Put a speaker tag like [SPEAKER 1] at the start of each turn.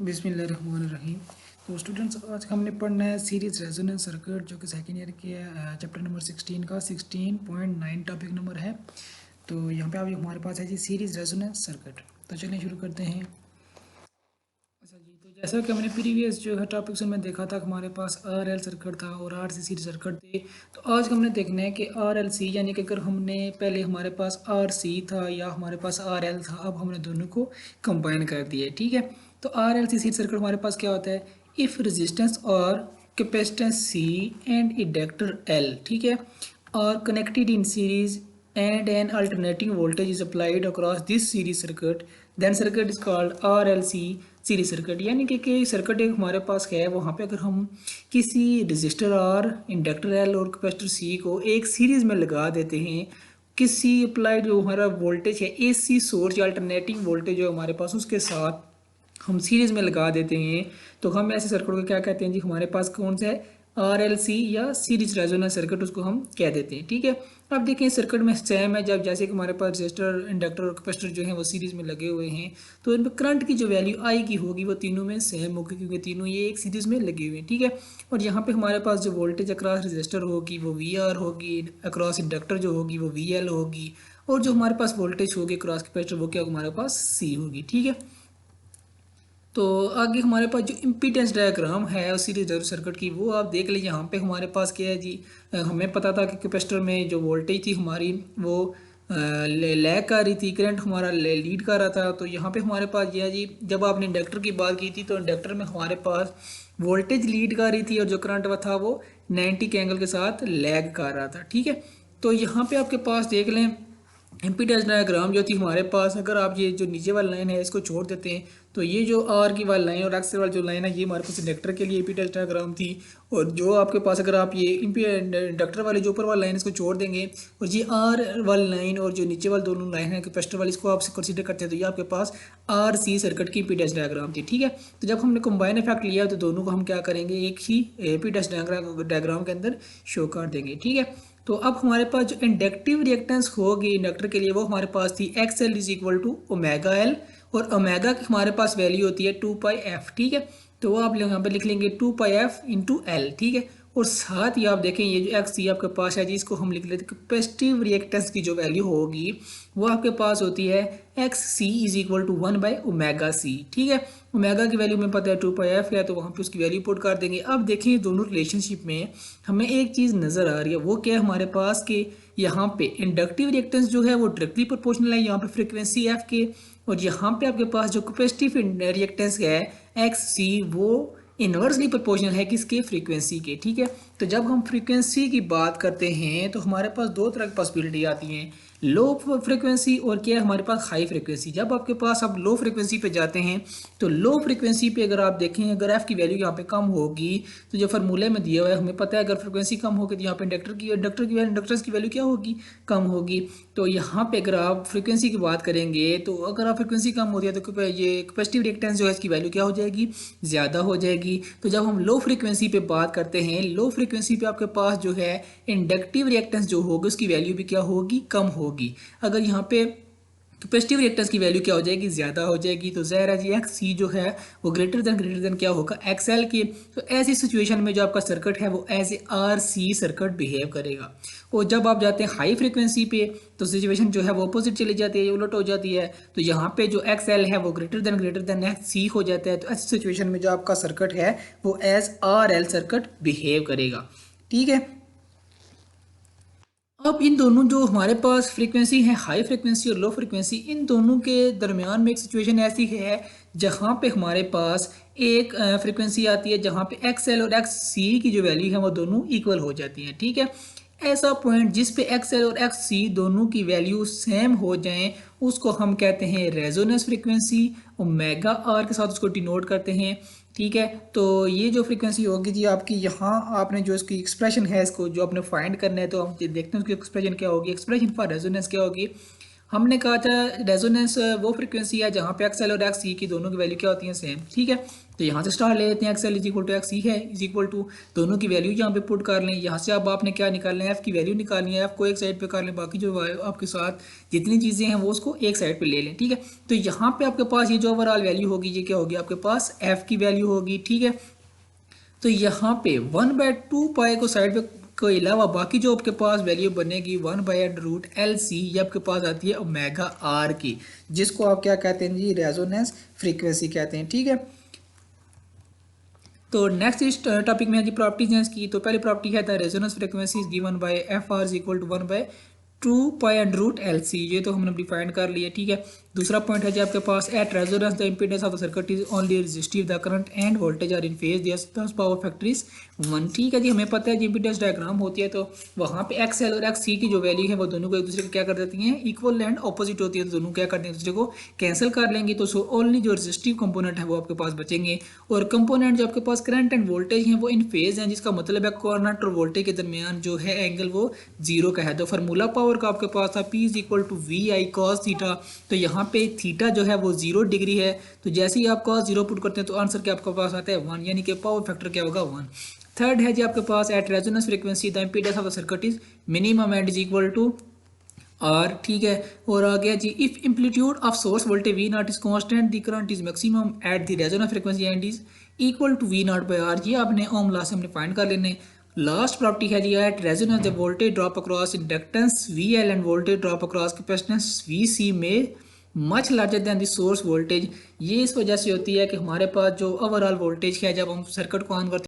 [SPEAKER 1] बिस्मिल्लाहिर्रहमानिर्रहीम। तो स्टूडेंट्स, आज हमने पढ़ना है सीरीज रेजोनेंस सर्किट, जो कि सेकेंड ईयर के चैप्टर नंबर 16 का 16.9 टॉपिक नंबर है। तो यहाँ पे अभी हमारे पास है जी सीरीज रेजोनेंस सर्किट। तो चलिए शुरू करते हैं। अच्छा जी, तो जैसा कि हमने प्रीवियस जो है टॉपिक्स में देखा था, हमारे पास आर एल सर्किट था और आर सी सीरीज सर्किट थे। तो आज हमने देखना है कि आर एल सी, यानी कि अगर हमने पहले हमारे पास आर सी था या हमारे पास आर एल था, अब हमने दोनों को कंबाइन कर दिया है। ठीक है, तो R L C series circuit हमारे पास क्या होता है? इफ़ रेजिस्टेंस और capacitance C and inductor L, ठीक है, और connected in series and an alternating voltage is applied across this series circuit, then circuit is called RLC series circuit. यानी कि सर्किट एक हमारे पास है, वहाँ पे अगर हम किसी रजिस्टर आर, इंडक्टर एल और कैपेसिटर सी को एक सीरीज में लगा देते हैं, किसी अप्लाइड जो हमारा वोल्टेज है एसी सोर्स या अल्टरनेटिंग वोल्टेज जो हमारे पास, उसके साथ हम सीरीज में लगा देते हैं, तो हम ऐसे सर्किट को क्या कहते हैं जी? हमारे पास कौन सा है? आरएलसी या सीरीज रेजोनेंस सर्किट उसको हम कह देते हैं। ठीक है, अब देखें सर्किट में सेम है, जब जैसे कि हमारे पास रजिस्टर, इंडक्टर और कैपेसिटर जो है वो सीरीज में लगे हुए हैं, तो इनमें करंट की जो वैल्यू आई की होगी वो तीनों में सेम होगी, क्योंकि तीनों ये एक सीरीज में लगे हुए हैं। ठीक है, और यहाँ पे हमारे पास जो वोल्टेज अक्रॉस रजिस्टर होगी वो वी आर होगी, अक्रॉस इंडक्टर जो होगी वो वी एल होगी, और जो हमारे पास वोल्टेज होगी अक्रॉस कैपेसिटर वो क्या हमारे पास सी होगी। ठीक है, तो आगे हमारे पास जो इम्पीडेंस डायग्राम है उस सीरीज सर्किट की, वो आप देख लीजिए। यहाँ पे हमारे पास क्या है जी? हमें पता था कि कैपेसिटर में जो वोल्टेज थी हमारी वो लैग कर रही थी, करंट हमारा लीड कर रहा था। तो यहाँ पे हमारे पास ये है जी, जब आपने इंडक्टर की बात की थी तो इंडक्टर में हमारे पास वोल्टेज लीड कर रही थी और जो करंट था वो 90 के एंगल के साथ लैग कर रहा था। ठीक है, तो यहाँ पे आपके पास देख लें इम्पीडेंस डायग्राम जो थी हमारे पास, अगर आप ये जो नीचे वाली लाइन है इसको छोड़ देते हैं, तो ये जो आर की वाली लाइन और एक्स वाली जो लाइन है ये हमारे पास इंडक्टर के लिए इम्पीडेंस डायग्राम थी। और जो आपके पास अगर आप ये इंडक्टर वाली जो ऊपर वाली लाइन इसको छोड़ देंगे और ये आर वाली लाइन और जो नीचे वाली दोनों लाइन है कैपेसिटर वाली, इसको आप कंसीडर करते हैं, तो ये आपके पास आर सी सर्किट की इम्पीडेंस डायग्राम थी। ठीक है, तो जब हमने कंबाइन इफेक्ट लिया तो दोनों को हम क्या करेंगे? एक ही इम्पीडेंस डायग्राम के अंदर शो कर देंगे। ठीक है, तो अब हमारे पास जो इंडक्टिव रिएक्टेंस होगी इंडक्टर के लिए वो हमारे पास थी X L is equal to omega L, और ओमेगा की हमारे पास वैल्यू होती है 2πf। ठीक है, तो वो आप यहाँ पे लिख लेंगे 2πf इंटू एल। ठीक है, और साथ ही आप देखें ये जो एक्स सी आपके पास है जी, इसको हम लिख लेते हैं कैपेसिटिव रिएक्टेंस की जो वैल्यू होगी वो आपके पास होती है X C is equal to 1/ओमेगा सी। ठीक है, ओमेगा की वैल्यू में पता है 2πf है, तो वहाँ पे उसकी वैल्यू पुट कर देंगे। अब देखें दोनों रिलेशनशिप में हमें एक चीज़ नज़र आ रही है, वो क्या है हमारे पास कि यहाँ पे इंडक्टिव रिएक्टेंस जो है वो डायरेक्टली प्रोपोर्शनल है यहाँ पे फ्रीक्वेंसी एफ के, और यहाँ पे आपके पास जो कैपेसिटिव रिएक्टेंस है एक्स सी वो इन्वर्सली प्रोपोर्शनल है किसके? फ्रीक्वेंसी के। ठीक है, तो जब हम फ्रीक्वेंसी की बात करते हैं तो हमारे पास दो तरह की पॉसिबिलिटी आती हैं, लो फ्रीक्वेंसी और क्या है हमारे पास हाई फ्रीक्वेंसी। जब आपके पास आप लो फ्रीक्वेंसी पे जाते हैं तो लो फ्रीक्वेंसी पे अगर आप देखें, अगर एफ की वैल्यू यहाँ पे कम होगी तो जो फार्मूले में दिया हुआ है हमें पता है अगर फ्रीक्वेंसी कम होगी तो यहाँ पे इंडक्टर्स की वैल्यू क्या होगी? कम होगी। तो यहाँ पे अगर आप फ्रीक्वेंसी की बात करेंगे तो अगर आप फ्रीक्वेंसी कम होती है तो ये कैपेसिटिव रिएक्टेंस जो है इसकी वैल्यू क्या हो जाएगी? ज़्यादा हो जाएगी। तो जब हम लो फ्रीक्वेंसी पे बात करते हैं, लो फ्रीक्वेंसी पे आपके पास जो है इंडक्टिव रिएक्टेंस जो होगी उसकी वैल्यू भी क्या होगी? कम होगी। अगर यहाँ पे कैपेसिटिव रिएक्टेंस की वैल्यू क्या हो जाएगी? ज़्यादा हो जाएगी। तो ज़ाहिर है जी एक्स सी जो है वो ग्रेटर देन क्या होगा? एक्स एल के। तो ऐसी सिचुएशन में जो आपका सर्किट है वो as a R C circuit behave करेगा। और जब आप जाते हैं हाई फ्रीक्वेंसी पे तो सिचुएशन जो है वो अपोजिट चली जाती है, उलट हो जाती है। तो यहाँ पे जो एक्स एल है वो ग्रेटर देन एक्स सी हो जाता है। तो ऐसी सिचुएशन में जो आपका सर्किट है वो as R L circuit behave करेगा। ठीक है, अब इन दोनों जो हमारे पास फ्रीक्वेंसी है, हाई फ्रीक्वेंसी और लो फ्रीक्वेंसी, इन दोनों के दरमियान में एक सिचुएशन ऐसी है जहाँ पे हमारे पास एक फ्रीक्वेंसी आती है जहाँ पे एक्स एल और एक्स सी की जो वैल्यू है वो दोनों इक्वल हो जाती हैं। ठीक है, ऐसा पॉइंट जिस पे एक्स एल और एक्स सी दोनों की वैल्यू सेम हो जाएं उसको हम कहते हैं रेजोनेंस फ्रीक्वेंसी, ओमेगा आर के साथ उसको डिनोट करते हैं। ठीक है, तो ये जो फ्रीक्वेंसी होगी जी आपकी, यहाँ आपने जो इसकी एक्सप्रेशन है इसको जो आपने फाइंड करना है, तो हम देखते हैं उसकी एक्सप्रेशन क्या होगी। एक्सप्रेशन फॉर रेजोनेंस क्या होगी? हमने कहा था रेजोनेंस वो फ्रीक्वेंसी है जहाँ पे एक्सएल और एक्स सी की दोनों की वैल्यू क्या होती है, सेम। ठीक है, तो यहाँ से स्टार्ट ले लेते हैं। XL is equal to X C है, इज इक्वल टू दोनों की वैल्यू यहाँ पे पुट कर लें। यहाँ से अब आपने क्या निकालना है, एफ की वैल्यू निकालनी है। एफ को एक साइड पे कर लें, बाकी जो आपके साथ जितनी चीज़ें हैं वो उसको एक साइड पे ले लें। ठीक है, तो यहाँ पे आपके पास ये जो ओवरऑल वैल्यू होगी ये क्या होगी, आपके पास एफ की वैल्यू होगी। ठीक है, तो यहाँ पे 1/2 पाई को साइड पे के अलावा बाकी जो आपके पास वैल्यू बनेगी 1/√LC, ये आपके पास आती है ओमेगा आर की, जिसको आप क्या कहते हैं जी, रेजोनेंस फ्रीक्वेंसी कहते हैं। ठीक है, तो नेक्स्ट इस टॉपिक में है जी प्रॉपर्टीज हैं इसकी। तो पहली प्रॉपर्टी है the resonance frequency is given by F R is equal to 1/2 पाई√LC, ये तो हमने डिफाइन कर लिया। ठीक है, दूसरा पॉइंट है जी आपके पास at resonance the impedance of the circuit is only resistive, the current and voltage are in phase, this power factor is 1। ठीक है जी, हमें पता है जी इम्पीडेंस डायग्राम होती है तो वहाँ पे एक्सएल और एक्स सी की जो वैल्यू है वो दोनों को एक दूसरे को क्या कर देती हैं, इक्वल एंड ऑपोजिट होती है, तो दोनों क्या करते हैं एक दूसरे को कैंसिल कर लेंगे। तो ओनली जो रेजिस्टिव कंपोनेंट है वो आपके पास बचेंगे, और कंपोनेंट जो आपके पास करंट एंड वोल्टेज हैं वो इन फेज हैं, जिसका मतलब है करंट और वोल्टेज के दरमियान जो है एंगल वो जीरो का है। तो फार्मूला पावर का आपके पास था P is equal to VI cos theta, तो यहाँ पे थीटा जो है वो 0 डिग्री है। तो जैसे ही आप cos 0 पुट करते हैं तो आंसर क्या आपके पास आता है 1, यानी कि पावर फैक्टर क्या होगा 1। थर्ड है जी आपके पास at resonance frequency the impedance of the circuit is minimum and is equal to R. ठीक है, और आ गया जी if amplitude of source voltage V naught is constant the current is maximum at the resonance frequency and is equal to V naught by R. ये आपने ओम law से हमने फाइंड कर लेने। लास्ट प्रॉपर्टी है जी at resonance the voltage drop across inductance VL and voltage drop across capacitance VC में much larger than the source voltage. ये इस वजह से होती है कि हमारे पास जो ओवरऑल वोल्टेज है जब हम सर्किट को ऑन करते हैं